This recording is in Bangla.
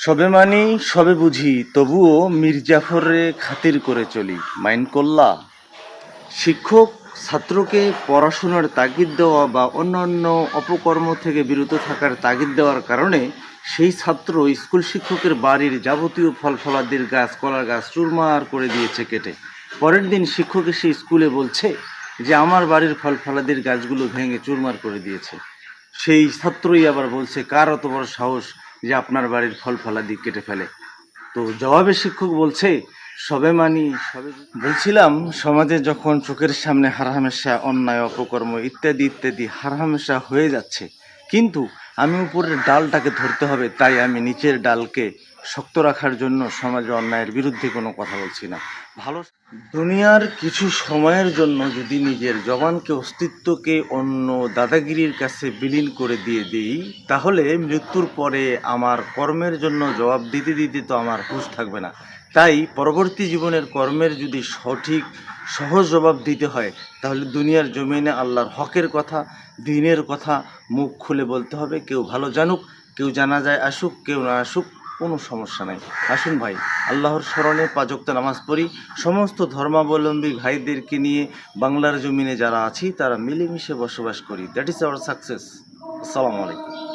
সবে মানি সবে বুঝি, তবুও মীর জাফরে খাতির করে চলি। মাইন্ড করলা। শিক্ষক ছাত্রকে পড়াশোনার তাগিদ দেওয়া বা অন্যান্য অপকর্ম থেকে বিরত থাকার তাগিদ দেওয়ার কারণে সেই ছাত্র স্কুল শিক্ষকের বাড়ির যাবতীয় ফল ফলাদির গাছ, কলার গাছ চুরমার করে দিয়েছে কেটে। পরের দিন শিক্ষক এসে স্কুলে বলছে যে আমার বাড়ির ফল ফলাদির গাছগুলো ভেঙে চুরমার করে দিয়েছে। সেই ছাত্রই আবার বলছে, কার অত বড় সাহস যে আপনার বাড়ির ফল ফলাদি কেটে ফেলে। তো জবাবে শিক্ষক বলছে, সবে মানি সবে বলছিলাম, সমাজে যখন চোখের সামনে হারহামেশা অন্যায়, অপকর্ম ইত্যাদি ইত্যাদি হারহামেশা হয়ে যাচ্ছে, কিন্তু আমি উপরের ডালটাকে ধরতে হবে, তাই আমি নিচের ডালকে শক্ত রাখার জন্য সমাজে অন্যায়ের বিরুদ্ধে কোনো কথা বলছি না। ভালো দুনিয়ার কিছু সময়ের জন্য যদি নিজের জবানকে, অস্তিত্বকে অন্য দাদাগিরির কাছে বিলীন করে দিয়ে দিই, তাহলে মৃত্যুর পরে আমার কর্মের জন্য জবাব দিতে দিতে তো আমার হুঁশ থাকবে না। তাই পরবর্তী জীবনের কর্মের যদি সঠিক সহজ জবাব দিতে হয়, তাহলে দুনিয়ার জমিনে আল্লাহর হকের কথা, দ্বীনের কথা মুখ খুলে বলতে হবে। কেউ ভালো জানুক, কেউ জানাজায় আসুক, কেউ না আসুক, কোনো সমস্যা নাই। আসুন ভাই, আল্লাহর স্মরণে 5 ওয়াক্ত নামাজ পড়ি। সমস্ত ধর্মাবলম্বী ভাইদেরকে নিয়ে বাংলার জমিনে যারা আছি তারা মিলেমিশে বসবাস করি। That is our success. আসসালামু আলাইকুম।